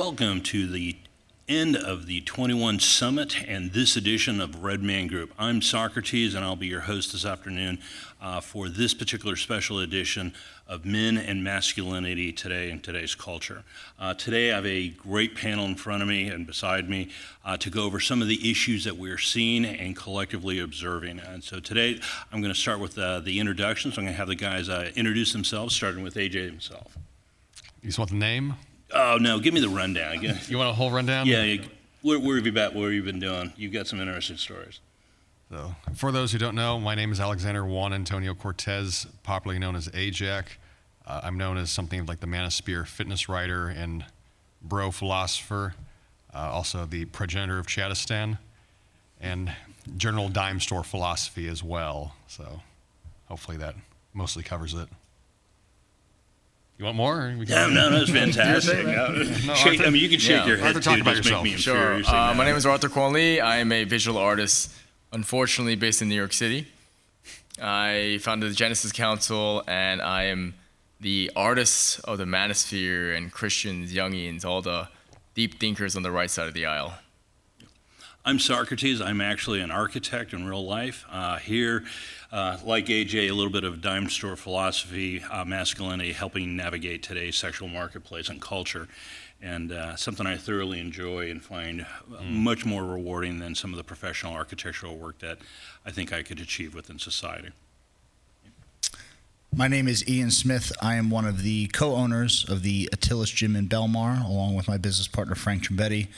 welcome to the end of the 21 Summit and this edition of Red Man Group. I'm Socrates, and I'll be your host this afternoon for this particular special edition of Men and Masculinity Today in Today's Culture. Today I have a great panel in front of me and beside me to go over some of the issues that we're seeing and collectively observing. And so today I'm going to start with the introductions. I'm going to have the guys introduce themselves, starting with AJ himself. You just want the name? Oh, no, give me the rundown. You want a whole rundown? Yeah, where have you been? What have you been doing? You've got some interesting stories. So, for those who don't know, my name is Alexander Kwon Cortes, popularly known as AJAC. I'm known as something like the Manosphere fitness writer and bro philosopher, also the progenitor of Chattistan, and general dime store philosophy as well. So hopefully that mostly covers it. You want more? No, it's fantastic. You can shake your head Arthur, talk too. about Just yourself. make me Sure. infuriating. My name is Kwon Lee. I am a visual artist, unfortunately based in New York City. I founded the Genesis Council, and I am the artist of the Manosphere and Christians, Jungians, all the deep thinkers on the right side of the aisle. I'm Socrates. I'm actually an architect in real life. Here, like AJ, a little bit of dime store philosophy, masculinity, helping navigate today's sexual marketplace and culture, and something I thoroughly enjoy and find much more rewarding than some of the professional architectural work that I think I could achieve within society. My name is Ian Smith. I am one of the co-owners of the Attila's Gym in Belmar, along with my business partner, Frank Trimbetti.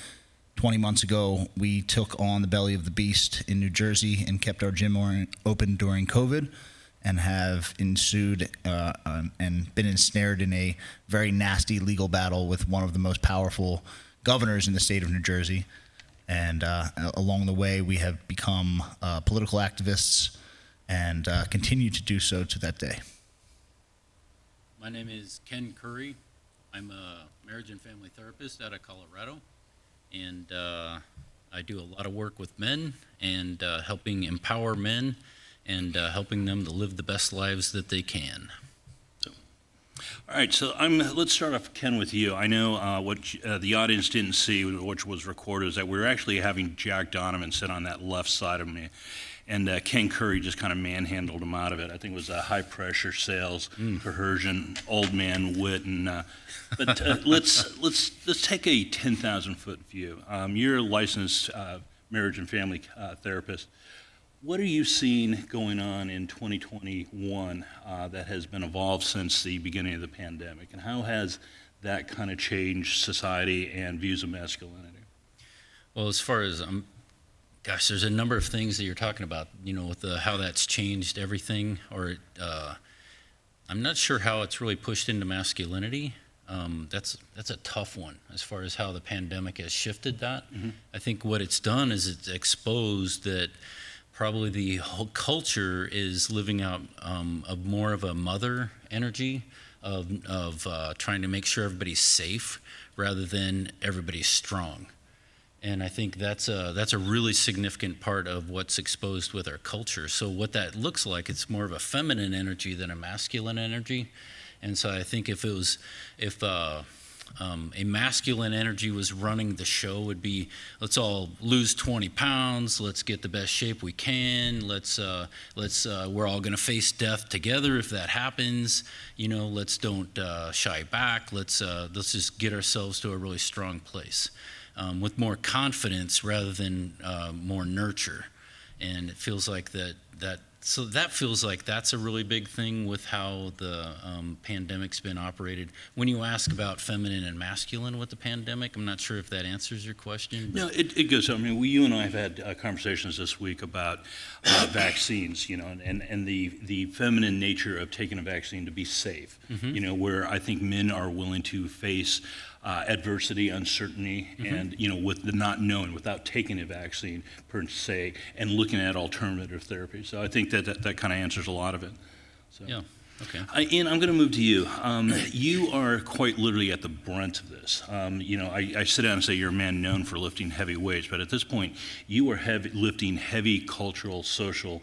20 months ago, we took on the belly of the beast in New Jersey and kept our gym open during COVID, and have ensued and been ensnared in a very nasty legal battle with one of the most powerful governors in the state of New Jersey. And along the way, we have become political activists and continue to do so to that day. My name is Ken Curry. I'm a marriage and family therapist out of Colorado, and I do a lot of work with men and helping empower men and helping them to live the best lives that they can. All right, so let's start off, Ken, with you. I know what the audience didn't see, which was recorded, is that we were actually having Jack Donovan sit on that left side of me, and Ken Curry just kind of manhandled him out of it. I think it was high-pressure sales, coercion, old man wit, and but let's take a 10,000-foot view. You're a licensed marriage and family therapist. What are you seeing going on in 2021 that has been evolved since the beginning of the pandemic, and how has that kind of changed society and views of masculinity? Well, as far as there's a number of things that you're talking about, with how that's changed everything, or I'm not sure how it's really pushed into masculinity. That's a tough one as far as how the pandemic has shifted that. Mm-hmm. I think what it's done is it's exposed that probably the whole culture is living out more of a mother energy of trying to make sure everybody's safe rather than everybody's strong. And I think that's a really significant part of what's exposed with our culture. So what that looks like, it's more of a feminine energy than a masculine energy. And so I think if a masculine energy was running the show, would be, let's all lose 20 pounds, let's get the best shape we can, we're all gonna face death together if that happens, let's don't shy back, let's just get ourselves to a really strong place. With more confidence rather than more nurture. And it feels like that feels like that's a really big thing with how the pandemic's been operated. When you ask about feminine and masculine with the pandemic, I'm not sure if that answers your question. No, it goes. I mean, you and I have had conversations this week about vaccines, and the feminine nature of taking a vaccine to be safe, where I think men are willing to face adversity, uncertainty, and with the not knowing, without taking a vaccine per se, and looking at alternative therapy. So I think that kind of answers a lot of it. So. Yeah. Okay. Ian, I'm going to move to you. You are quite literally at the brunt of this. I sit down and say you're a man known for lifting heavy weights, but at this point, you are lifting heavy cultural, social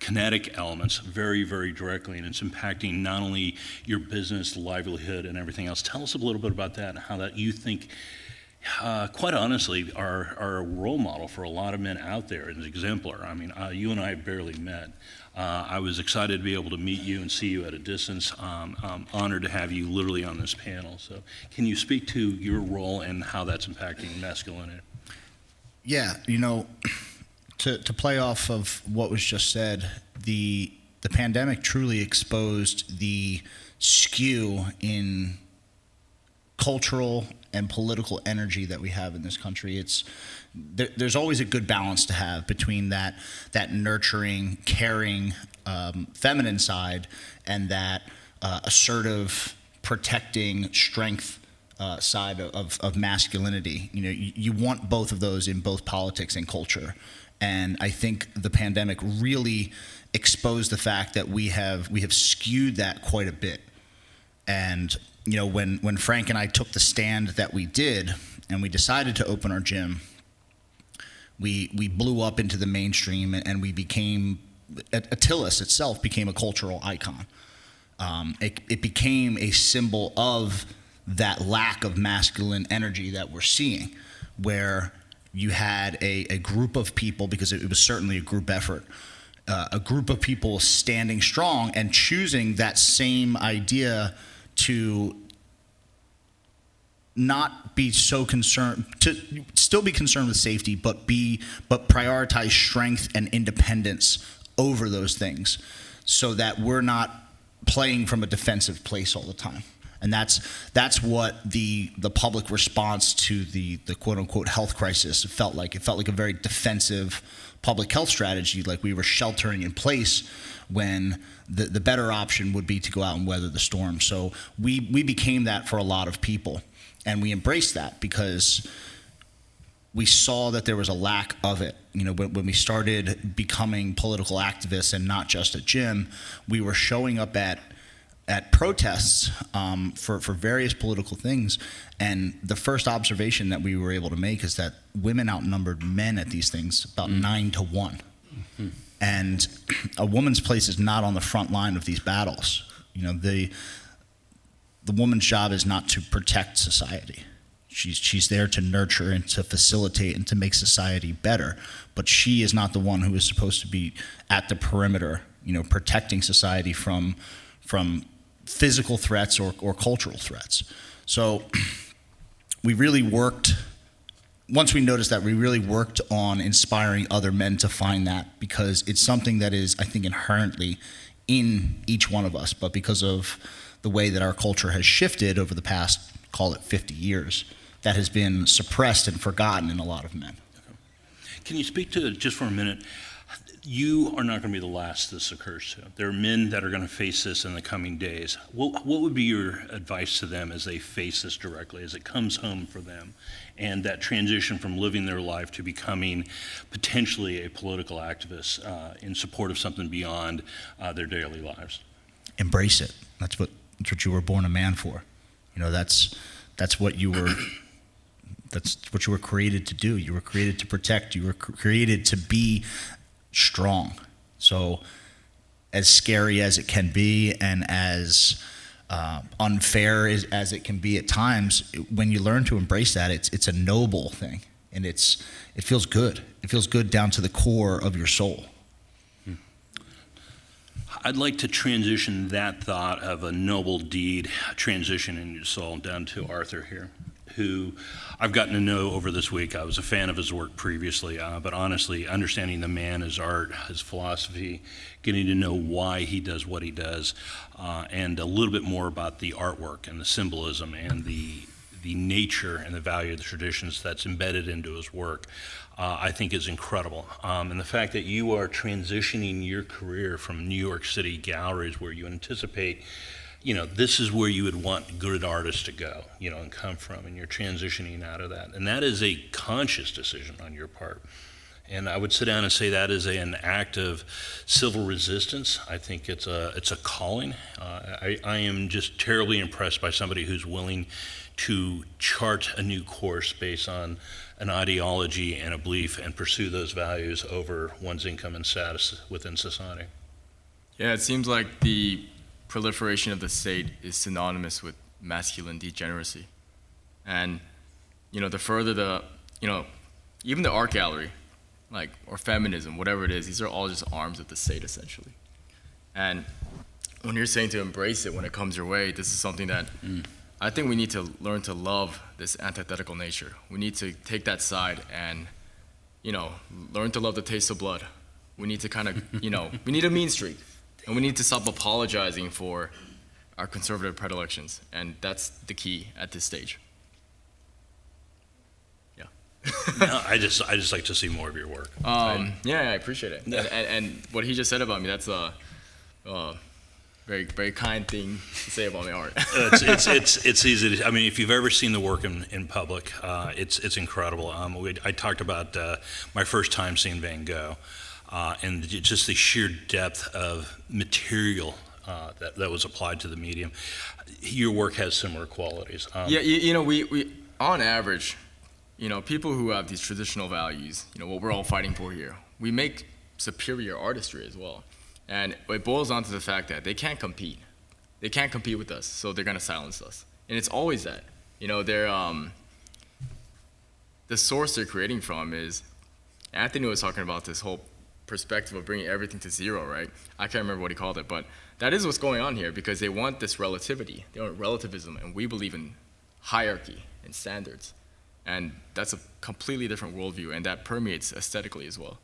kinetic elements very, very directly, and it's impacting not only your business, livelihood, and everything else. Tell us a little bit about that and how that you think, quite honestly, are a role model for a lot of men out there and exemplar. I mean, you and I have barely met. I was excited to be able to meet you and see you at a distance. I'm honored to have you literally on this panel. So can you speak to your role and how that's impacting masculinity? Yeah, you know, to play off of what was just said, the pandemic truly exposed the skew in cultural and political energy that we have in this country. There's always a good balance to have between that nurturing, caring, feminine side and that assertive, protecting, strength side of masculinity. You know, you want both of those in both politics and culture. And I think the pandemic really exposed the fact that we have skewed that quite a bit. And you know, when Frank and I took the stand that we did, and we decided to open our gym, we blew up into the mainstream, and we became, Attilis itself became a cultural icon. It became a symbol of that lack of masculine energy that we're seeing, where you had a group of people, because it was certainly a group effort, a group of people standing strong and choosing that same idea to not be so concerned, to still be concerned with safety, but prioritize strength and independence over those things, so that we're not playing from a defensive place all the time. And that's what the public response to the quote unquote health crisis felt like. It felt like a very defensive public health strategy, like we were sheltering in place, when the better option would be to go out and weather the storm. So we became that for a lot of people, and we embraced that because we saw that there was a lack of it. You know, when we started becoming political activists and not just a gym, we were showing up at protests for various political things, and the first observation that we were able to make is that women outnumbered men at these things about 9 to 1. Mm-hmm. And a woman's place is not on the front line of these battles. You know, the woman's job is not to protect society. She's there to nurture and to facilitate and to make society better, but she is not the one who is supposed to be at the perimeter, you know, protecting society from physical threats or cultural threats. So we really worked, once we noticed that, we really worked on inspiring other men to find that, because it's something that is, I think, inherently in each one of us, but because of the way that our culture has shifted over the past, call it 50 years, that has been suppressed and forgotten in a lot of men. Can you speak to, just for a minute, you are not going to be the last this occurs to. There are men that are going to face this in the coming days. What would be your advice to them as they face this directly, as it comes home for them, and that transition from living their life to becoming potentially a political activist in support of something beyond their daily lives? Embrace it. That's what you were born a man for. You know, that's what you were. That's what you were created to do. You were created to protect. You were created to be strong. So as scary as it can be, and as unfair as it can be at times, when you learn to embrace that, it's a noble thing, and it feels good. It feels good down to the core of your soul. I'd like to transition that thought of a noble deed, transition in your soul, down to Arthur here, who I've gotten to know over this week. I was a fan of his work previously, but honestly, understanding the man, his art, his philosophy, getting to know why he does what he does, and a little bit more about the artwork and the symbolism and the nature and the value of the traditions that's embedded into his work, I think is incredible. And the fact that you are transitioning your career from New York City galleries, where you anticipate, you know, this is where you would want good artists to go, you know, and come from, and you're transitioning out of that. And that is a conscious decision on your part. And I would sit down and say that is an act of civil resistance. I think it's a calling. I am just terribly impressed by somebody who's willing to chart a new course based on an ideology and a belief and pursue those values over one's income and status within society. Yeah, it seems like the proliferation of the state is synonymous with masculine degeneracy. And, the further even the art gallery, or feminism, whatever it is, these are all just arms of the state, essentially. And when you're saying to embrace it when it comes your way, this is something that I think we need to learn to love this antithetical nature. We need to take that side and, learn to love the taste of blood. We need to kind of, we need a mean streak. And we need to stop apologizing for our conservative predilections. And that's the key at this stage. Yeah. No, I just like to see more of your work. Yeah, I appreciate it. And what he just said about me, that's a very, very kind thing to say about my art. It's easy to, I mean, if you've ever seen the work in public, it's incredible. I talked about my first time seeing Van Gogh, and just the sheer depth of material that was applied to the medium. Your work has similar qualities. Yeah, we on average, people who have these traditional values, what we're all fighting for here, we make superior artistry as well. And it boils down to the fact that they can't compete. They can't compete with us, so they're going to silence us. And it's always that. They're, the source they're creating from is, Anthony was talking about this whole perspective of bringing everything to zero, right? I can't remember what he called it, but that is what's going on here, because they want this relativity. They want relativism, and we believe in hierarchy and standards. And that's a completely different worldview, and that permeates aesthetically as well.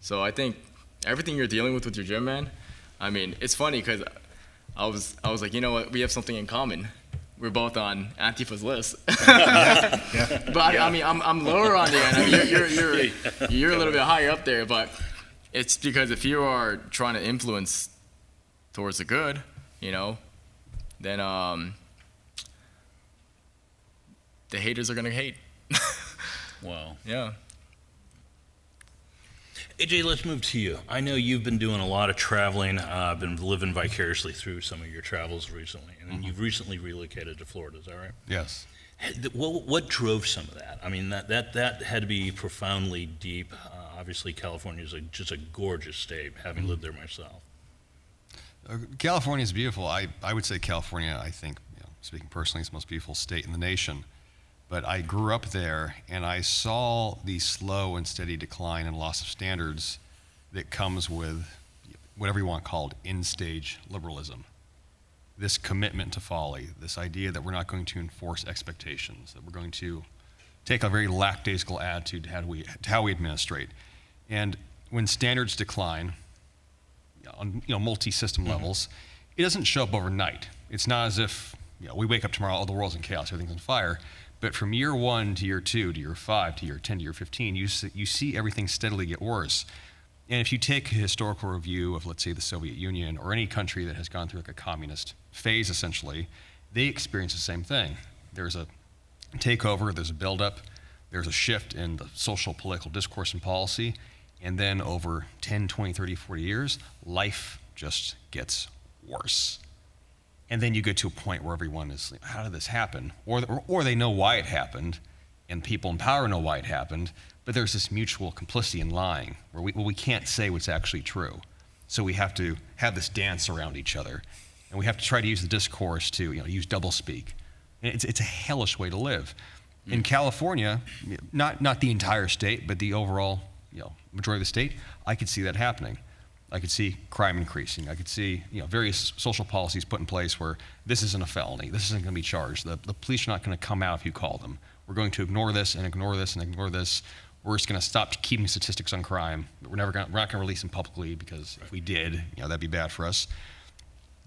So I think everything you're dealing with your gym, man, I mean, it's funny because I was like, you know what, we have something in common. We're both on Antifa's list. Yeah. But I mean, I'm lower on the end. I mean, you're a little bit higher up there, but it's because if you are trying to influence towards the good, then the haters are gonna hate. Wow. Yeah. AJ, let's move to you. I know you've been doing a lot of traveling, been living vicariously through some of your travels recently, and you've recently relocated to Florida, is that right? Yes. What drove some of that? I mean, that had to be profoundly deep. Obviously, California is just a gorgeous state, having lived there myself. California is beautiful. I would say California, I think, speaking personally, is the most beautiful state in the nation. But I grew up there, and I saw the slow and steady decline and loss of standards that comes with whatever you want called in-stage liberalism. This commitment to folly, this idea that we're not going to enforce expectations, that we're going to take a very lackadaisical attitude to how we administrate. And when standards decline on multi-system levels, it doesn't show up overnight. It's not as if we wake up tomorrow, the world's in chaos, everything's on fire. But from year 1 to year 2 to year 5 to year 10 to year 15, you see everything steadily get worse. And if you take a historical review of, let's say, the Soviet Union or any country that has gone through like a communist phase, essentially, they experience the same thing. There's a takeover, there's a buildup, there's a shift in the social, political discourse and policy, and then over 10, 20, 30, 40 years, life just gets worse. And then you get to a point where everyone is like, how did this happen? Or they know why it happened, and people in power know why it happened, but there's this mutual complicity in lying, where we can't say what's actually true. So we have to have this dance around each other, and we have to try to use the discourse to use doublespeak. And it's a hellish way to live. In California, not the entire state, but the overall majority of the state, I could see that happening. I could see crime increasing. I could see various social policies put in place where this isn't a felony. This isn't going to be charged. The police are not going to come out if you call them. We're going to ignore this and ignore this and ignore this. We're just going to stop keeping statistics on crime. We're not going to release them publicly, because if we did, that'd be bad for us.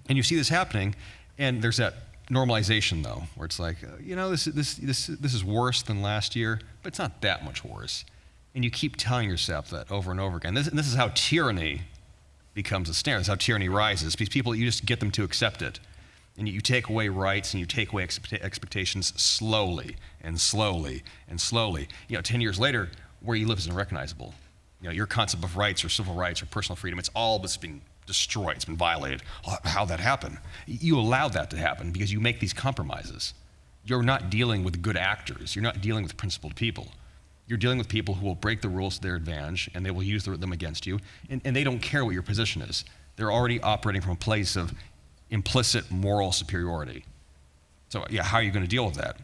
And you see this happening, and there's that normalization though, where it's like, this is worse than last year, but it's not that much worse. And you keep telling yourself that over and over again. This is how tyranny becomes a standard. That's how tyranny rises. Because people, you just get them to accept it. And you take away rights and you take away expectations slowly and slowly and slowly. 10 years later, where you live is unrecognizable. your concept of rights or civil rights or personal freedom, it's all that's been destroyed, it's been violated. How'd that happen? You allowed that to happen because you make these compromises. You're not dealing with good actors. You're not dealing with principled people. You're dealing with people who will break the rules to their advantage, and they will use them against you, and they don't care what your position is. They're already operating from a place of implicit moral superiority. So yeah, how are you going to deal with that?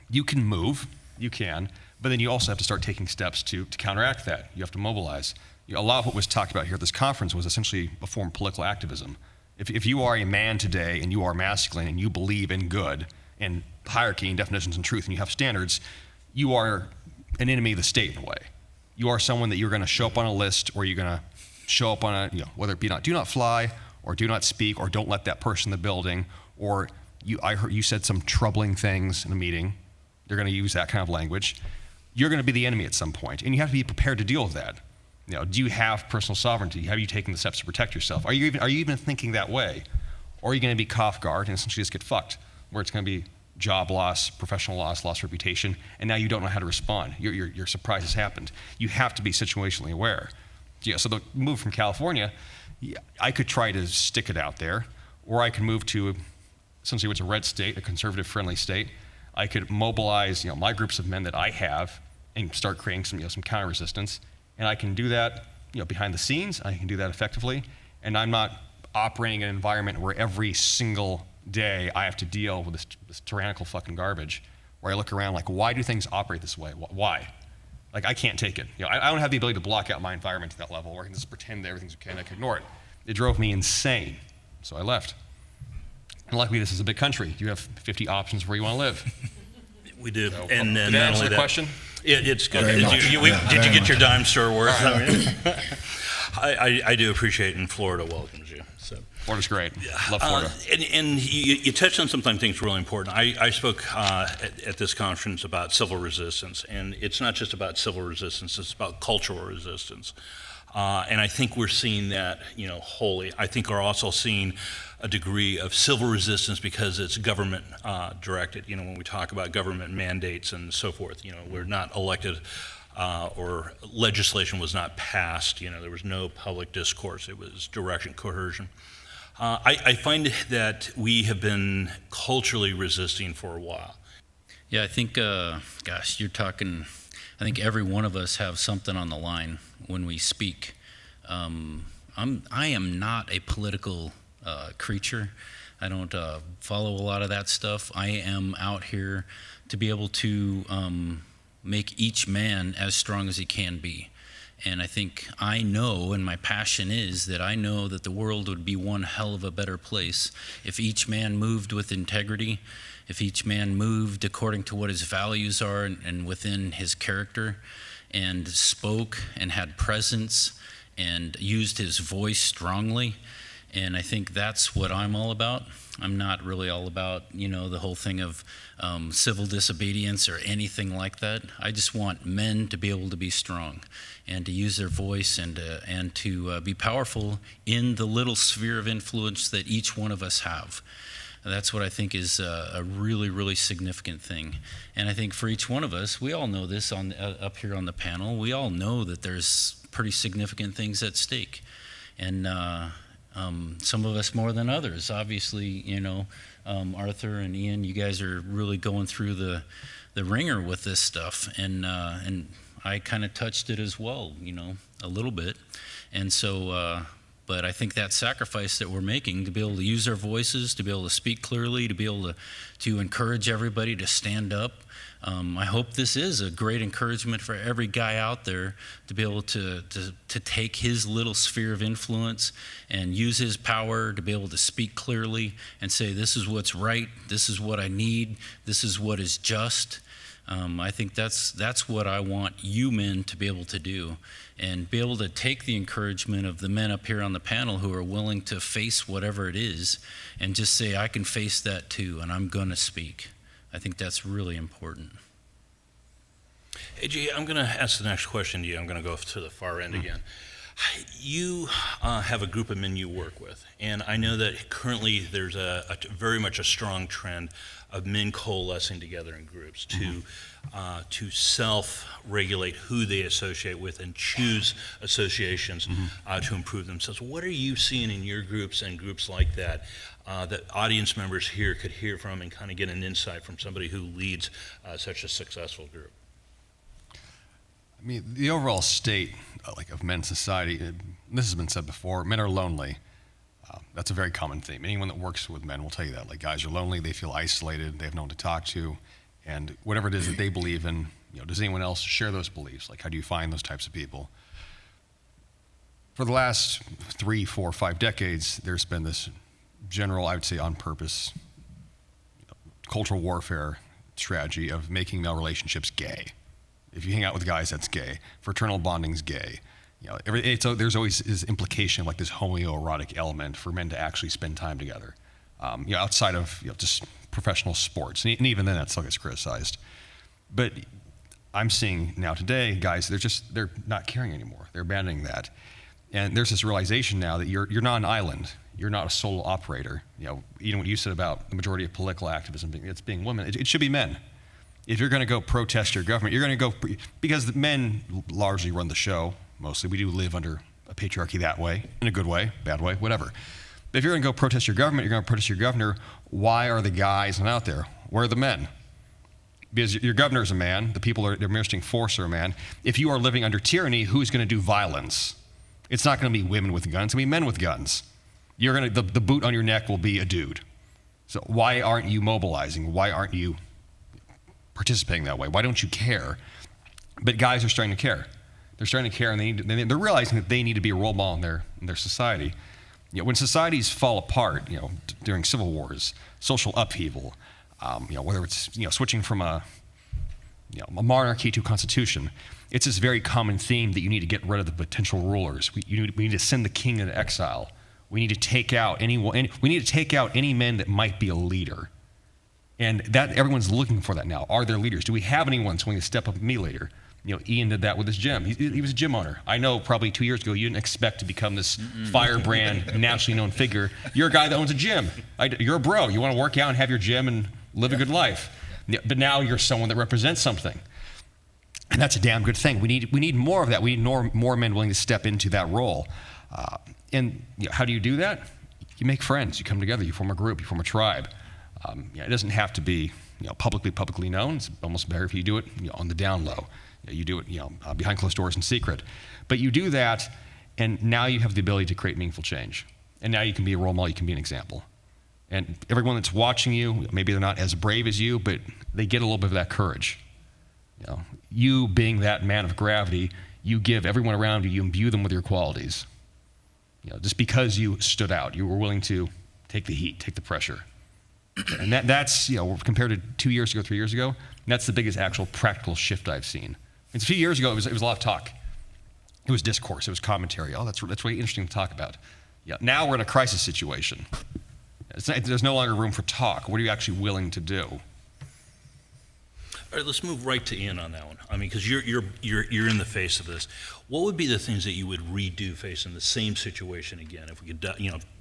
You can move, you can, but then you also have to start taking steps to counteract that. You have to mobilize. A lot of what was talked about here at this conference was essentially a form of political activism. If you are a man today and you are masculine and you believe in good and hierarchy and definitions and truth and you have standards, you are an enemy of the state in a way. You are someone that you're going to show up on a list, or you're going to show up on a, whether it be do not fly or do not speak or don't let that person in the building, or I heard you said some troubling things in a meeting. They're going to use that kind of language. You're going to be the enemy at some point, and you have to be prepared to deal with that. Do you have personal sovereignty? Have you taken the steps to protect yourself? Are you even thinking that way? Or are you going to be cough guard and essentially just get fucked, where it's going to be job loss, professional loss, lost reputation, and now you don't know how to respond. Your surprise has happened. You have to be situationally aware. So the move from California, I could try to stick it out there, or I could move to essentially what's a red state, a conservative-friendly state. I could mobilize my groups of men that I have and start creating some counter-resistance, and I can do that behind the scenes. I can do that effectively, and I'm not operating in an environment where every single day I have to deal with this tyrannical fucking garbage, where I look around like, why do things operate this way? Why? Like, I can't take it. I don't have the ability to block out my environment to that level where I can just pretend that everything's okay and I can ignore it. It drove me insane, so I left. And luckily, this is a big country. You have 50 options where you want to live. We do. So, And did that not answer only the that, question? it's good. Very much. Did you get your dime store worth? I do appreciate it, and Florida welcomes you. So. Florida's great. Love Florida. And you touched on something I think is really important. I spoke at this conference about civil resistance, and it's not just about civil resistance, it's about cultural resistance. And I think we're seeing that, wholly. I think we're also seeing a degree of civil resistance because it's government directed. When we talk about government mandates and so forth, we're not elected or legislation was not passed. There was no public discourse. It was direction, coercion. I find that we have been culturally resisting for a while. Yeah, I think, you're talking, I think every one of us have something on the line when we speak. I am not a political creature. I don't follow a lot of that stuff. I am out here to be able to make each man as strong as he can be. And I think I know, and my passion is that I know that the world would be one hell of a better place if each man moved with integrity, if each man moved according to what his values are and within his character, and spoke and had presence and used his voice strongly. And I think that's what I'm all about. I'm not really all about, the whole thing of civil disobedience or anything like that. I just want men to be able to be strong and to use their voice and to be powerful in the little sphere of influence that each one of us have. That's what I think is a really, really significant thing. And I think for each one of us, we all know this up here on the panel, we all know that there's pretty significant things at stake. And some of us more than others. Obviously, Arthur and Ian, you guys are really going through the ringer with this stuff, and I kind of touched it as well, a little bit. And so, but I think that sacrifice that we're making to be able to use our voices, to be able to speak clearly, to be able to encourage everybody to stand up. I hope this is a great encouragement for every guy out there to be able to take his little sphere of influence and use his power to be able to speak clearly and say, this is what's right, this is what I need, this is what is just. I think that's what I want you men to be able to do, and be able to take the encouragement of the men up here on the panel who are willing to face whatever it is and just say, I can face that too, and I'm going to speak. I think that's really important. AJ, I'm going to ask the next question to you. I'm going to go to the far end again. You have a group of men you work with, and I know that currently there's very much a strong trend of men coalescing together in groups to self-regulate who they associate with and choose associations to improve themselves. What are you seeing in your groups and groups like that that audience members here could hear from and kind of get an insight from somebody who leads such a successful group? I mean, the overall state of men's society, this has been said before, men are lonely. That's a very common theme. Anyone that works with men will tell you that. Like, guys are lonely, they feel isolated, they have no one to talk to, and whatever it is that they believe in, does anyone else share those beliefs? Like, how do you find those types of people? For the last 3, 4, 5 decades, there's been this general, I would say on purpose, cultural warfare strategy of making male relationships gay. If you hang out with guys, that's gay. Fraternal bonding's gay. There's always this implication of like this homoerotic element for men to actually spend time together, outside of just professional sports, and even then that still gets criticized. But I'm seeing now today, guys, they're not caring anymore. They're abandoning that, and there's this realization now that you're not an island. You're not a solo operator. Even what you said about the majority of political activism being women, it should be men. If you're going to go protest your government, you're going to go because the men largely run the show. Mostly, we do live under a patriarchy that way, in a good way, bad way, whatever. But if you're going to go protest your government, you're going to protest your governor. Why are the guys not out there? Where are the men? Because your governor's a man. The people they're administering force are a man. If you are living under tyranny, who's going to do violence? It's not going to be women with guns. It's going to be men with guns. The boot on your neck will be a dude. So why aren't you mobilizing? Why aren't you participating that way? Why don't you care? But guys are starting to care. They're starting to care, and they're realizing that they need to be a role model in their society. When societies fall apart, during civil wars, social upheaval, whether it's switching from a monarchy to a constitution, it's this very common theme that you need to get rid of the potential rulers. We need to send the king into exile. We need to take out any men that might be a leader. And that everyone's looking for that now. Are there leaders? Do we have anyone willing to step up and be a leader? Ian did that with his gym. He was a gym owner. I know probably 2 years ago you didn't expect to become this firebrand, nationally known figure. You're a guy that owns a gym. You're a bro. You want to work out and have your gym and live a good life. But now you're someone that represents something. And that's a damn good thing. We need more of that. We need more men willing to step into that role. And how do you do that? You make friends. You come together. You form a group. You form a tribe. It doesn't have to be publicly known. It's almost better if you do it on the down low. You do it behind closed doors in secret. But you do that, and now you have the ability to create meaningful change. And now you can be a role model. You can be an example. And everyone that's watching you, maybe they're not as brave as you, but they get a little bit of that courage. You being that man of gravity, you give everyone around you, you imbue them with your qualities. Just because you stood out, you were willing to take the heat, take the pressure. And that's, compared to 2 years ago, 3 years ago, that's the biggest actual practical shift I've seen. It's a few years ago, it was a lot of talk. It was discourse, it was commentary. Oh, that's really interesting to talk about. Now we're in a crisis situation. There's no longer room for talk. What are you actually willing to do? All right, let's move right to Ian on that one. I mean, because you're in the face of this. What would be the things that you would redo facing the same situation again? If we could,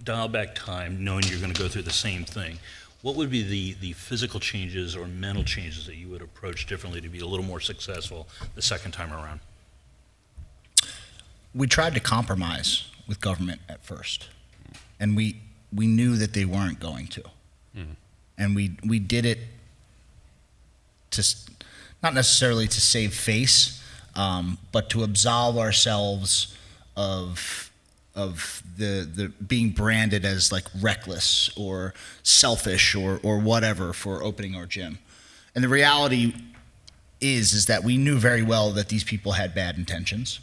dial back time, knowing you're going to go through the same thing, what would be the physical changes or mental changes that you would approach differently to be a little more successful the second time around? We tried to compromise with government at first, and we knew that they weren't going to, and we did it to not necessarily to save face, but to absolve ourselves of the being branded as like reckless or selfish or whatever for opening our gym. And the reality is that we knew very well that these people had bad intentions.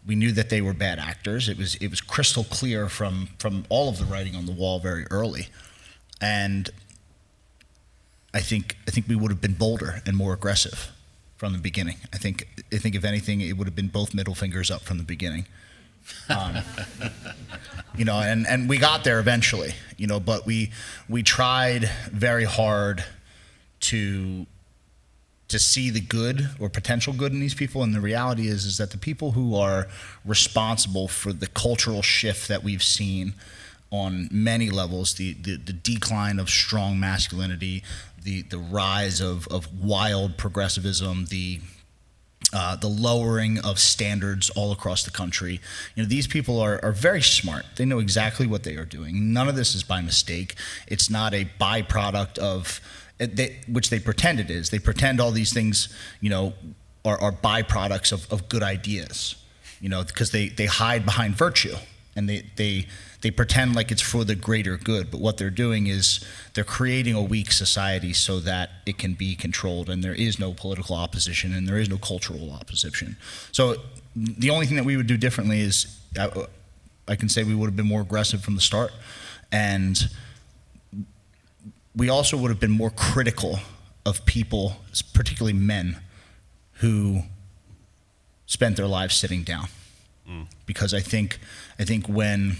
We knew that they were bad actors. It was crystal clear from all of the writing on the wall very early. And I think we would have been bolder and more aggressive from the beginning. I think if anything, it would have been both middle fingers up from the beginning. And we got there eventually, but we tried very hard to to see the good or potential good in these people. And the reality is that the people who are responsible for the cultural shift that we've seen on many levels, the decline of strong masculinity, the rise of wild progressivism, the lowering of standards all across the country. These people are very smart. They know exactly what they are doing. None of this is by mistake. It's not a byproduct of which they pretend it is. They pretend all these things, are byproducts of good ideas, because they hide behind virtue, and they pretend like it's for the greater good. But what they're doing is they're creating a weak society so that it can be controlled, and there is no political opposition and there is no cultural opposition. So the only thing that we would do differently is I can say we would have been more aggressive from the start, and we also would have been more critical of people, particularly men, who spent their lives sitting down. Because I think when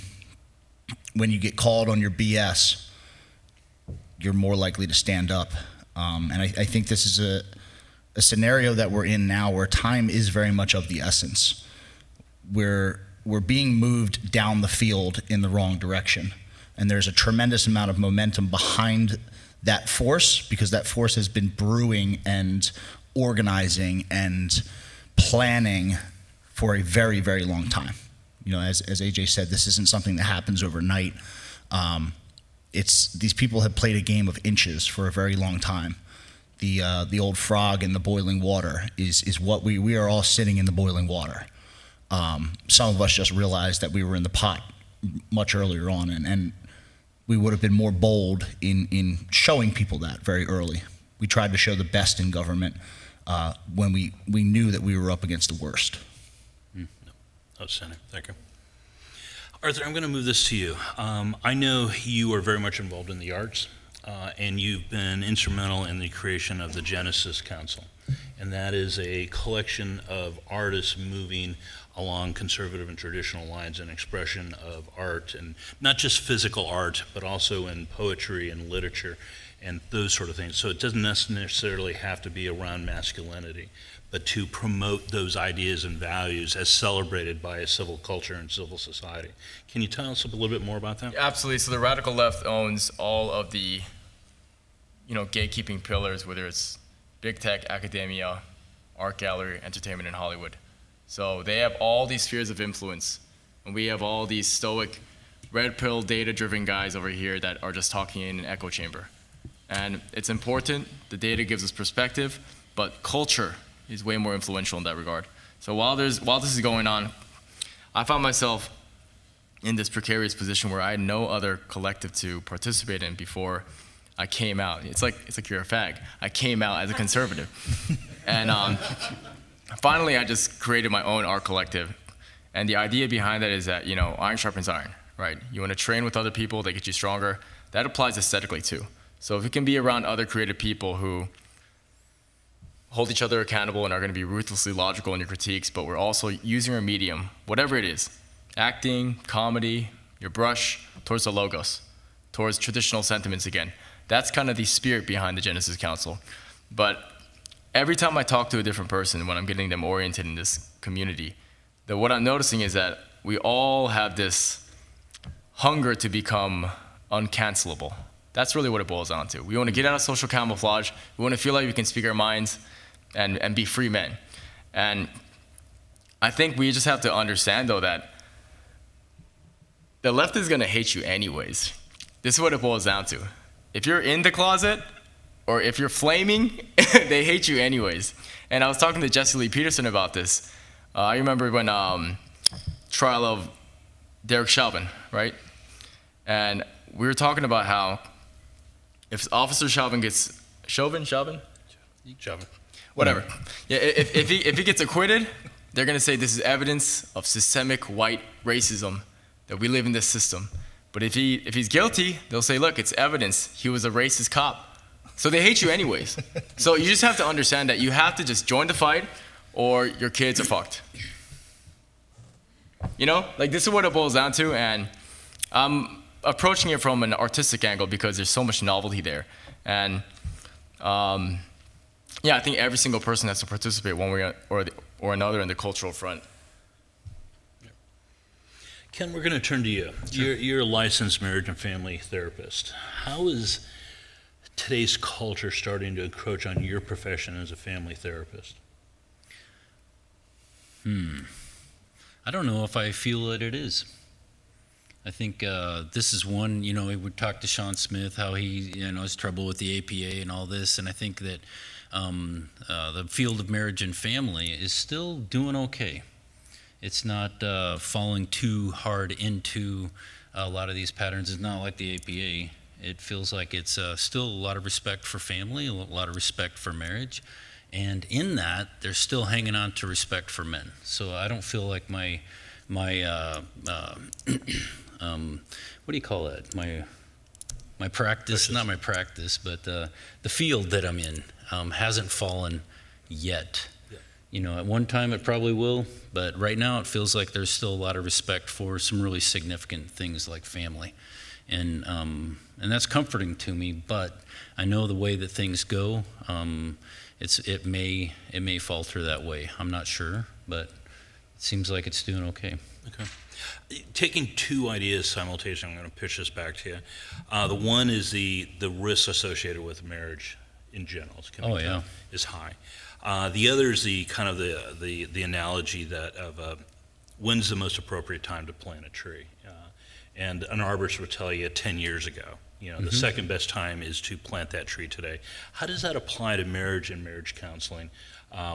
you get called on your BS, you're more likely to stand up. And I think this is a scenario that we're in now where time is very much of the essence. We're being moved down the field in the wrong direction. And there's a tremendous amount of momentum behind that force, because that force has been brewing and organizing and planning for a very, very long time. As AJ said, this isn't something that happens overnight. These people have played a game of inches for a very long time. The old frog in the boiling water is what we are all sitting in the boiling water. Some of us just realized that we were in the pot much earlier on, and we would have been more bold in showing people that very early. We tried to show the best in government when we knew that we were up against the worst. Outstanding. Thank you. Arthur, I'm going to move this to you. I know you are very much involved in the arts, and you've been instrumental in the creation of the Genesis Council. And that is a collection of artists moving along conservative and traditional lines in expression of art, and not just physical art, but also in poetry and literature and those sort of things. So it doesn't necessarily have to be around masculinity, but to promote those ideas and values as celebrated by a civil culture and civil society. Can you tell us a little bit more about that? Absolutely. So the radical left owns all of the, gatekeeping pillars, whether it's big tech, academia, art gallery, entertainment, and Hollywood. So they have all these spheres of influence, and we have all these stoic, red pill, data-driven guys over here that are just talking in an echo chamber. And it's important. The data gives us perspective, but culture is way more influential in that regard. So while this is going on, I found myself in this precarious position where I had no other collective to participate in before I came out. It's like you're a fag. I came out as a conservative. And finally, I just created my own art collective. And the idea behind that is that, iron sharpens iron, right? You want to train with other people, they get you stronger. That applies aesthetically too. So if you can be around other creative people who hold each other accountable and are going to be ruthlessly logical in your critiques, but we're also using our medium, whatever it is, acting, comedy, your brush, towards the logos, towards traditional sentiments again. That's kind of the spirit behind the Genesis Council. But every time I talk to a different person, when I'm getting them oriented in this community, what I'm noticing is that we all have this hunger to become uncancelable. That's really what it boils down to. We want to get out of social camouflage. We want to feel like we can speak our minds and be free men. And I think we just have to understand, though, that the left is going to hate you anyways. This is what it boils down to. If you're in the closet or if you're flaming, they hate you anyways. And I was talking to Jesse Lee Peterson about this. I remember when trial of Derek Chauvin, right? And we were talking about how if Officer Chauvin gets Chauvin, whatever. Yeah, if he gets acquitted, they're gonna say this is evidence of systemic white racism that we live in this system. But if he's guilty, they'll say, look, it's evidence he was a racist cop. So they hate you anyways. So you just have to understand that you have to just join the fight, or your kids are fucked. This is what it boils down to, and I'm approaching it from an artistic angle because there's so much novelty there. And Yeah, I think every single person has to participate one way or another in the cultural front. Ken, we're going to turn to you. You're a licensed marriage and family therapist. How is today's culture starting to encroach on your profession as a family therapist? I don't know if I feel that it is. I think this is one, we would talk to Sean Smith, how he, has trouble with the APA and all this, and I think that the field of marriage and family is still doing okay. It's not falling too hard into a lot of these patterns. It's not like the APA. It feels like it's still a lot of respect for family, a lot of respect for marriage, and in that, they're still hanging on to respect for men. So I don't feel like my what do you call it? My practice, not my practice, but the field that I'm in hasn't fallen yet. At one time it probably will, but right now it feels like there's still a lot of respect for some really significant things like family, and that's comforting to me. But I know the way that things go, it may falter that way. I'm not sure, but it seems like it's doing okay. Okay. Taking two ideas simultaneously, I'm going to pitch this back to you. The one is the risks associated with marriage in general. Is high. The other is the kind of the analogy that of when's the most appropriate time to plant a tree. And an arborist would tell you 10 years ago, the second best time is to plant that tree today. How does that apply to marriage and marriage counseling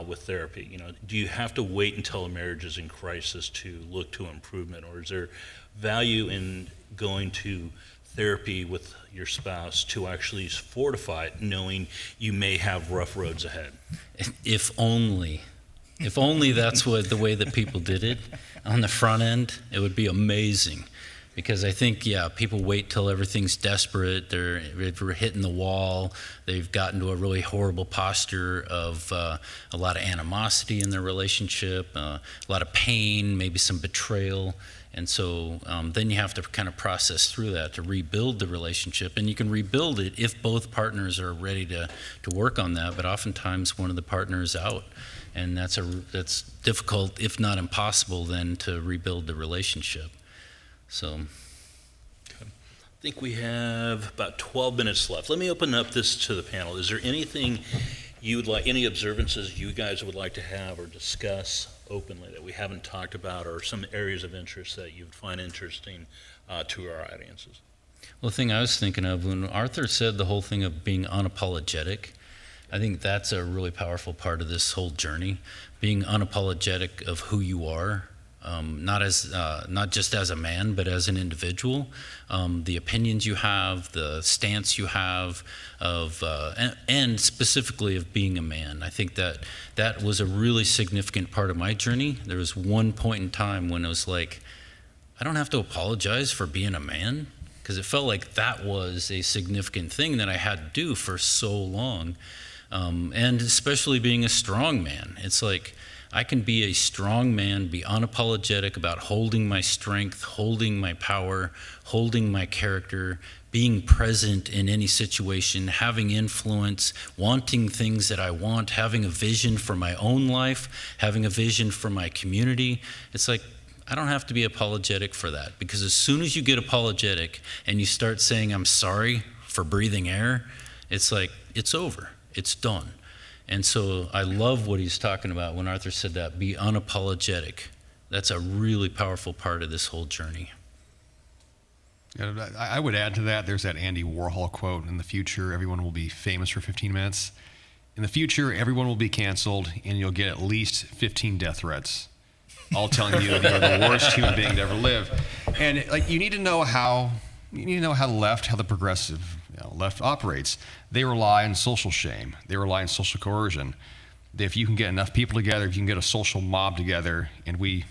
with therapy? Do you have to wait until a marriage is in crisis to look to improvement, or is there value in going to therapy with your spouse to actually fortify it, knowing you may have rough roads ahead? If only that's the way that people did it on the front end, it would be amazing. Because I think, people wait till everything's desperate, they're hitting the wall, they've gotten to a really horrible posture of a lot of animosity in their relationship, a lot of pain, maybe some betrayal. And so then you have to kind of process through that to rebuild the relationship. And you can rebuild it if both partners are ready to work on that, but oftentimes one of the partners is out. And that's difficult, if not impossible, then to rebuild the relationship. So, I think we have about 12 minutes left. Let me open up this to the panel. Is there anything you would like, any observances you guys would like to have or discuss openly that we haven't talked about, or some areas of interest that you'd find interesting to our audiences? Well, the thing I was thinking of when Arthur said the whole thing of being unapologetic, I think that's a really powerful part of this whole journey, being unapologetic of who you are. Not just as a man, but as an individual. The opinions you have, the stance you have and specifically of being a man. I think that was a really significant part of my journey. There was one point in time when it was like, I don't have to apologize for being a man, because it felt like that was a significant thing that I had to do for so long. And especially being a strong man. It's like, I can be a strong man, be unapologetic about holding my strength, holding my power, holding my character, being present in any situation, having influence, wanting things that I want, having a vision for my own life, having a vision for my community. It's like, I don't have to be apologetic for that, because as soon as you get apologetic and you start saying, I'm sorry for breathing air, it's like, it's over, it's done. And so I love what he's talking about when Arthur said that, be unapologetic. That's a really powerful part of this whole journey. I would add to that, there's that Andy Warhol quote, in the future, everyone will be famous for 15 minutes. In the future, everyone will be canceled, and you'll get at least 15 death threats, all telling you that you're the worst human being to ever live. And you need to know how the progressive left operates. They rely on social shame. They rely on social coercion. If you can get enough people together, if you can get a social mob together, and we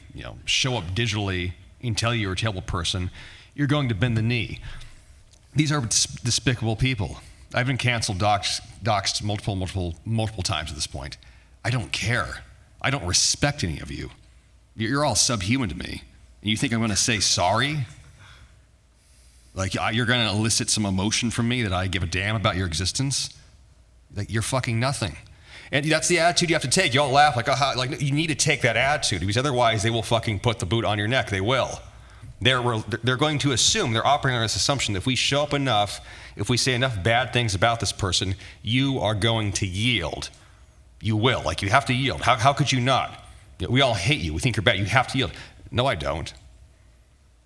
show up digitally and tell you you're a terrible person, you're going to bend the knee. These are despicable people. I've been canceled, doxed multiple times at this point. I don't care. I don't respect any of you. You're all subhuman to me. And you think I'm going to say sorry? Like, you're going to elicit some emotion from me that I give a damn about your existence? Like, you're fucking nothing. And that's the attitude you have to take. You all laugh like you need to take that attitude, because otherwise they will fucking put the boot on your neck. They will. They're going to assume, they're operating on this assumption that if we show up enough, if we say enough bad things about this person, you are going to yield. You will. Like, you have to yield. How could you not? We all hate you. We think you're bad. You have to yield. No, I don't.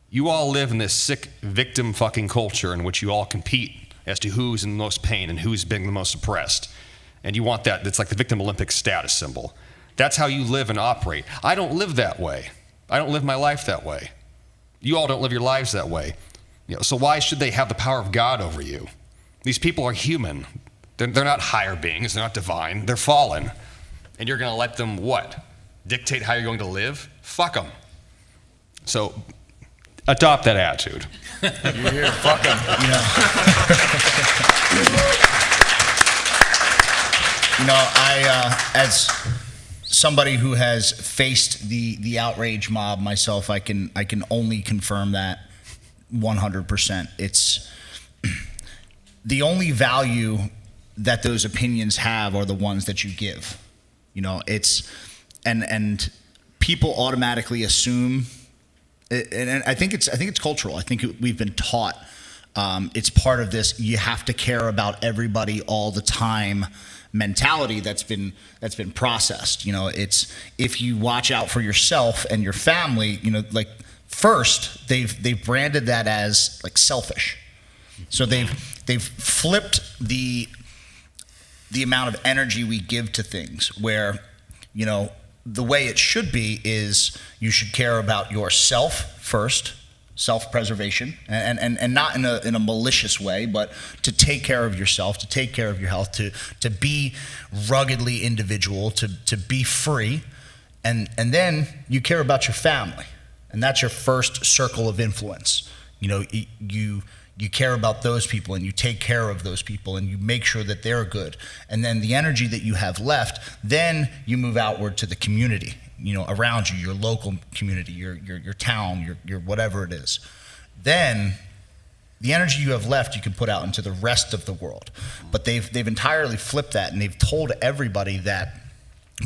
You all live in this sick victim fucking culture in which you all compete as to who's in the most pain and who's being the most oppressed. And you want that. It's like the victim Olympic status symbol. That's how you live and operate. I don't live that way. I don't live my life that way. You all don't live your lives that way. So why should they have the power of God over you? These people are human. They're not higher beings. They're not divine. They're fallen. And you're going to let them what? Dictate how you're going to live? Fuck them. So adopt that attitude. You're here, fuck them. I as somebody who has faced the outrage mob myself, I can only confirm that 100%. It's the only value that those opinions have are the ones that you give. It's and people automatically assume, and I think it's cultural. I think we've been taught it's part of this you have to care about everybody all the time mentality that's been processed. It's if you watch out for yourself and your family, like first they've branded that as like selfish. So they've flipped the amount of energy we give to things, where the way it should be is you should care about yourself first, self-preservation, and not in a malicious way, but to take care of yourself, to take care of your health, to be ruggedly individual, to be free, and then you care about your family, and that's your first circle of influence. You care about those people, and you take care of those people, and you make sure that they're good, and then the energy that you have left, then you move outward to the community, around you, your local community, your town, your whatever it is. Then the energy you have left you can put out into the rest of the world. But they've entirely flipped that, and they've told everybody that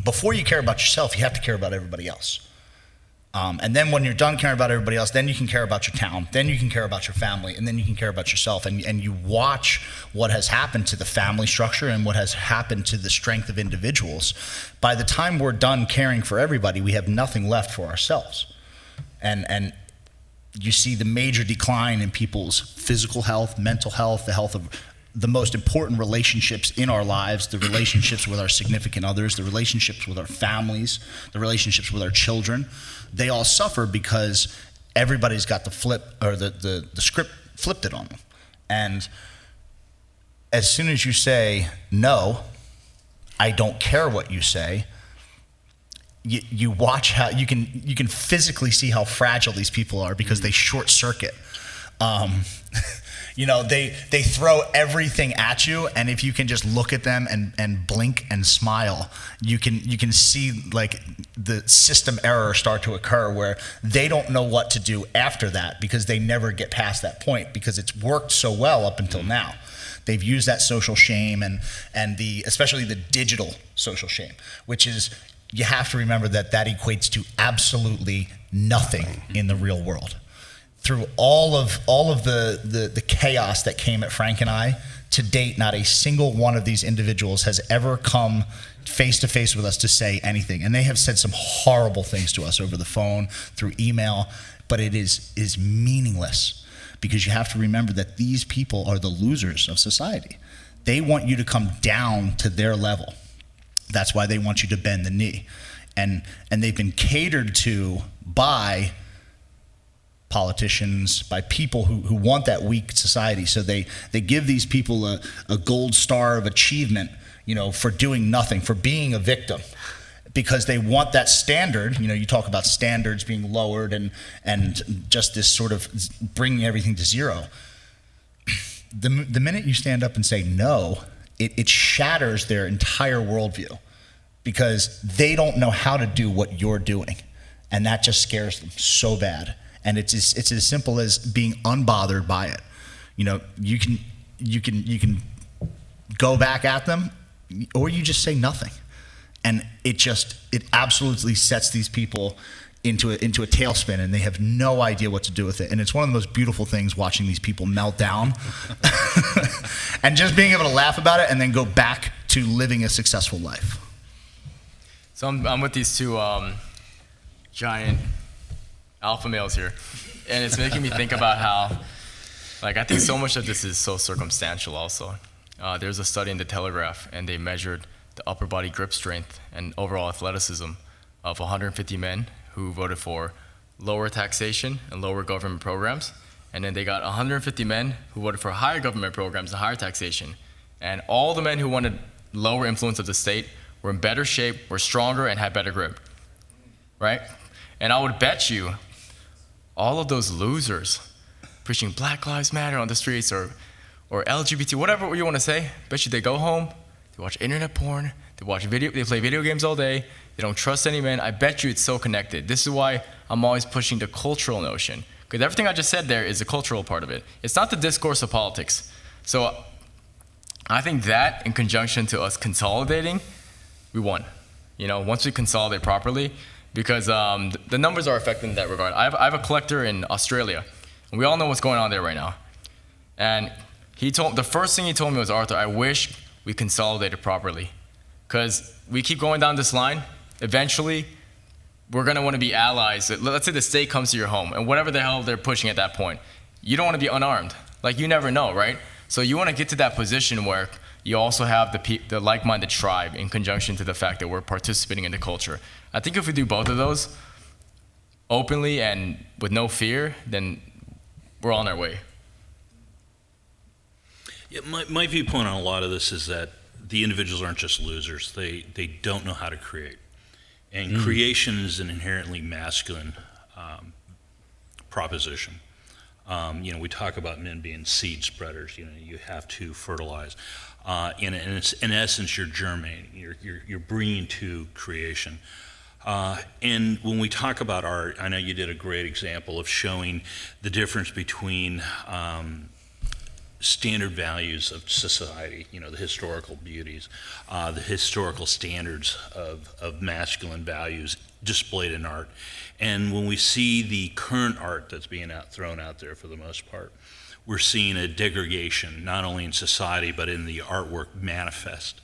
before you care about yourself, you have to care about everybody else. And then when you're done caring about everybody else, then you can care about your town, then you can care about your family, and then you can care about yourself. And you watch what has happened to the family structure and what has happened to the strength of individuals. By the time we're done caring for everybody, we have nothing left for ourselves. And you see the major decline in people's physical health, mental health, the health of the most important relationships in our lives, the relationships with our significant others, the relationships with our families, the relationships with our children. They all suffer because everybody's got the script flipped it on them. And as soon as you say, no, I don't care what you say, you watch how you can physically see how fragile these people are, because they short circuit. They throw everything at you, and if you can just look at them and blink and smile, you can see like the system error start to occur, where they don't know what to do after that, because they never get past that point, because it's worked so well up until now. They've used that social shame and especially the digital social shame, which is, you have to remember that equates to absolutely nothing in the real world. Through all of the chaos that came at Frank and I, to date, not a single one of these individuals has ever come face to face with us to say anything. And they have said some horrible things to us over the phone, through email, but it is meaningless, because you have to remember that these people are the losers of society. They want you to come down to their level. That's why they want you to bend the knee. And they've been catered to by politicians, by people who want that weak society. So they give these people a gold star of achievement, for doing nothing, for being a victim, because they want that standard. You talk about standards being lowered and just this sort of bringing everything to zero. The minute you stand up and say no, it shatters their entire worldview, because they don't know how to do what you're doing, and that just scares them so bad. And it's as simple as being unbothered by it. You can go back at them, or you just say nothing. and it absolutely sets these people into a tailspin, and they have no idea what to do with it. And it's one of the most beautiful things watching these people melt down and just being able to laugh about it and then go back to living a successful life. So I'm with these two giant alpha males here, and it's making me think about how, like, I think so much of this is so circumstantial also. There's a study in the Telegraph, and they measured the upper body grip strength and overall athleticism of 150 men who voted for lower taxation and lower government programs. And then they got 150 men who voted for higher government programs and higher taxation. And all the men who wanted lower influence of the state were in better shape, were stronger, and had better grip, right? And I would bet you all of those losers preaching Black Lives Matter on the streets or LGBT, whatever you want to say, bet you they go home, they watch internet porn, they play video games all day, they don't trust any men. I bet you it's so connected. This is why I'm always pushing the cultural notion, because everything I just said there is the cultural part of it. It's not the discourse of politics. So I think that, in conjunction to us consolidating, we won. You know, once we consolidate properly, because the numbers are affected in that regard. I have a collector in Australia, and we all know what's going on there right now. And the first thing he told me was, Arthur, I wish we consolidated properly, because we keep going down this line. Eventually, we're going to want to be allies. Let's say the state comes to your home, and whatever the hell they're pushing at that point, you don't want to be unarmed. Like, you never know, right? So you want to get to that position where you also have the like-minded tribe in conjunction to the fact that we're participating in the culture. I think if we do both of those openly and with no fear, then we're on our way. Yeah, my viewpoint on a lot of this is that the individuals aren't just losers. They don't know how to create. And creation is an inherently masculine proposition. We talk about men being seed spreaders. You have to fertilize. In essence, you're germinating. You're bringing to creation. And when we talk about art, I know you did a great example of showing the difference between standard values of society, the historical beauties, the historical standards of masculine values displayed in art. And when we see the current art that's being thrown out there for the most part, we're seeing a degradation, not only in society, but in the artwork manifest.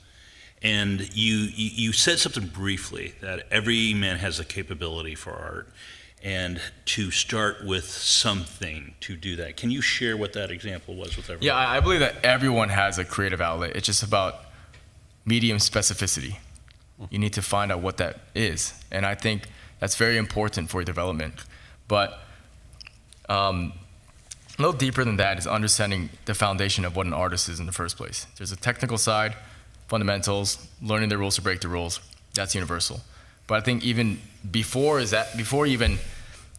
And you said something briefly, that every man has a capability for art, and to start with something to do that. Can you share what that example was with everyone? Yeah, I believe that everyone has a creative outlet. It's just about medium specificity. You need to find out what that is. And I think that's very important for your development. But a little deeper than that is understanding the foundation of what an artist is in the first place. There's a technical side, fundamentals, learning the rules to break the rules. That's universal. But I think even before you even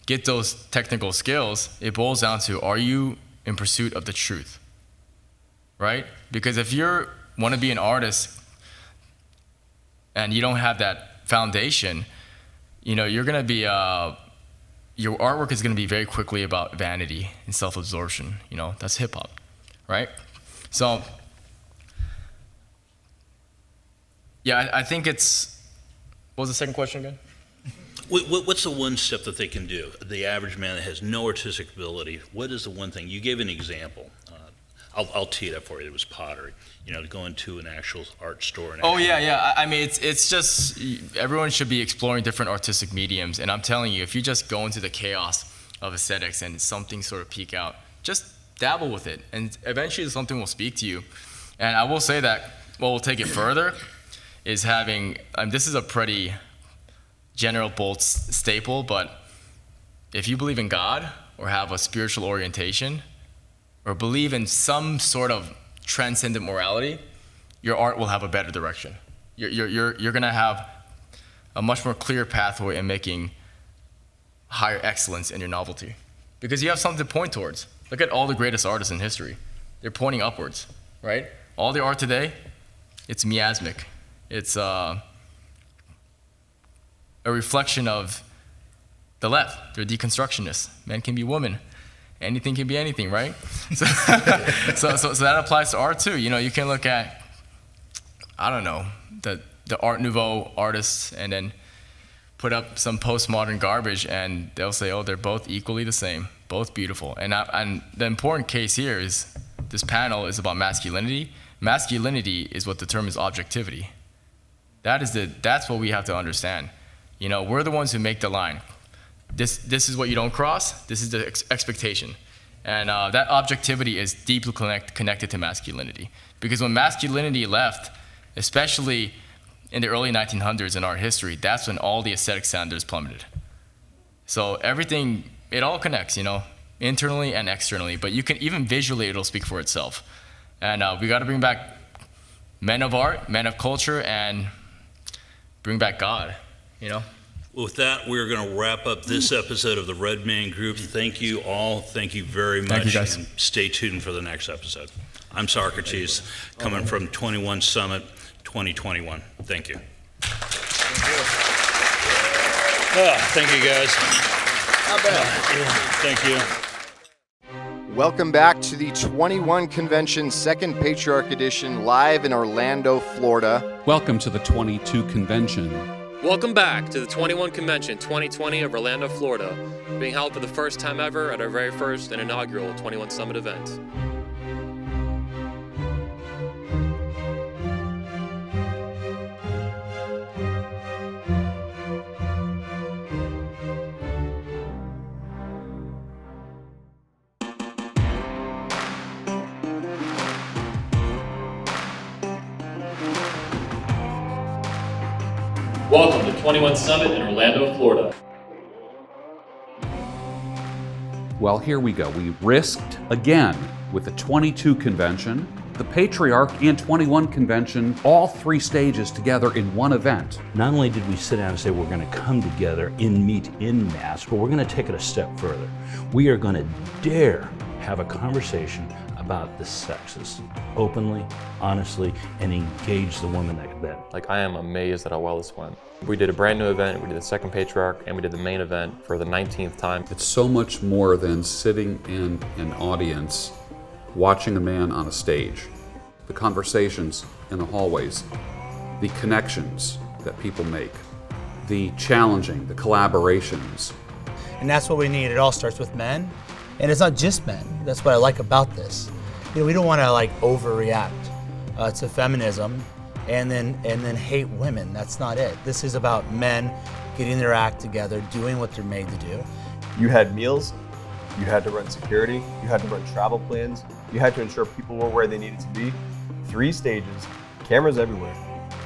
get those technical skills, it boils down to, are you in pursuit of the truth, right? Because if you want to be an artist and you don't have that foundation, you're going to be, your artwork is going to be very quickly about vanity and self-absorption. That's hip hop, right? So, yeah, I think it's, what was the second question again? What's the one step that they can do? The average man that has no artistic ability, what is the one thing? You gave an example. I'll tee it up for you. It was pottery. To go into an actual art store. Yeah. I mean, it's just, everyone should be exploring different artistic mediums. And I'm telling you, if you just go into the chaos of aesthetics and something sort of peek out, just dabble with it. And eventually something will speak to you. And I will say that what will take it further is having, this is a pretty general bold staple, but if you believe in God or have a spiritual orientation or believe in some sort of transcendent morality, your art will have a better direction. You're going to have a much more clear pathway in making higher excellence in your novelty, because you have something to point towards. Look at all the greatest artists in history. They're pointing upwards, right? All the art today, it's miasmic. It's a reflection of the left. They're deconstructionists. Men can be women. Anything can be anything, right? So that applies to art too. You can look at, I don't know, the the Art Nouveau artists and then put up some postmodern garbage, and they'll say, oh, they're both equally the same, both beautiful. And the important case here is this panel is about masculinity. Masculinity is what determines objectivity. That's what we have to understand. You know, we're the ones who make the line. This is what you don't cross. This is the expectation. And that objectivity is deeply connected to masculinity. Because when masculinity left, especially in the early 1900s in art history, that's when all the aesthetic standards plummeted. So everything, it all connects, you know, internally and externally. But you can, even visually, it'll speak for itself. And we got to bring back men of art, men of culture, and bring back God, you know? With that, we're going to wrap up this episode of the Red Man Group. Thank you all. Thank you very much. Thank you, guys. And stay tuned for the next episode. I'm Socrates, coming from 21 Summit 2021. Thank you. Thank you, guys. Not bad. Thank you. Welcome back to the 21 Convention Second Patriarch Edition, live in Orlando, Florida. Welcome to the 22 Convention. Welcome back to the 21 Convention 2020 of Orlando, Florida, being held for the first time ever at our very first and inaugural 21 Summit event. Welcome to 21 Summit in Orlando, Florida. Well, here we go. We risked again with the 22 Convention, the Patriarch and 21 Convention, all three stages together in one event. Not only did we sit down and say we're going to come together and meet in mass, but we're going to take it a step further. We are going to dare have a conversation about the sexes openly, honestly, and engage the women that Like, I am amazed at how well this went. We did a brand new event, we did the second Patriarch, and we did the main event for the 19th time. It's so much more than sitting in an audience watching a man on a stage. The conversations in the hallways, the connections that people make, the challenging, the collaborations. And that's what we need. It all starts with men. And it's not just men. That's what I like about this. You know, we don't want to like overreact to feminism and then hate women. That's not it. This is about men getting their act together, doing what they're made to do. You had meals, you had to run security, you had to run travel plans, you had to ensure people were where they needed to be. 3 stages, cameras everywhere,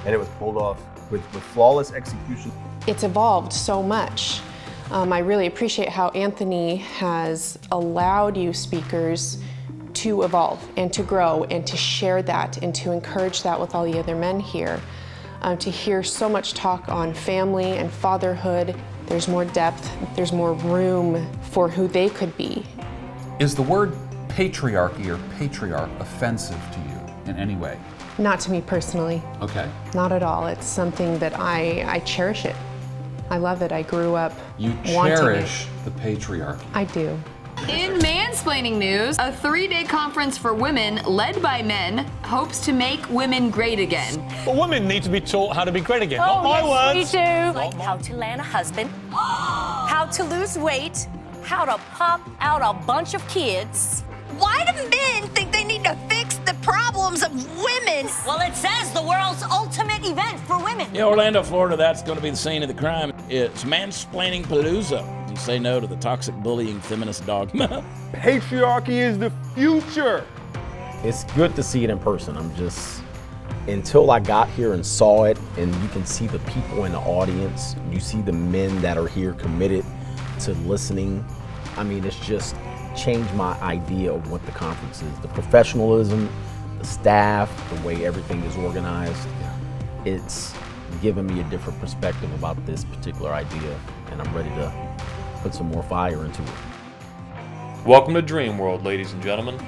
and it was pulled off with flawless execution. It's evolved so much. I really appreciate how Anthony has allowed you speakers to evolve and to grow and to share that and to encourage that with all the other men here. To hear so much talk on family and fatherhood, there's more depth, there's more room for who they could be. Is the word patriarchy or patriarch offensive to you in any way? Not to me personally. Okay. Not at all. It's something that I cherish it. I love it. I grew up wanting cherish it. the patriarchy. I do. In mansplaining news, a 3-day conference for women led by men hopes to make women great again. Well, women need to be taught how to be great again. Oh, Not my words. We do. Like how to land a husband, how to lose weight, how to pop out a bunch of kids. Why do men think they need to fix the problems of women? Well, it says the world's ultimate event for women. In Orlando, Florida, that's going to be the scene of the crime. It's mansplaining palooza. You say no to the toxic bullying feminist dogma. Patriarchy is the future. It's good to see it in person. Until I got here and saw it, and you can see the people in the audience, you see the men that are here committed to listening. I mean, it's just changed my idea of what the conference is. The professionalism, the staff, the way everything is organized. It's given me a different perspective about this particular idea, and I'm ready to put some more fire into it. Welcome to Dream World, ladies and gentlemen.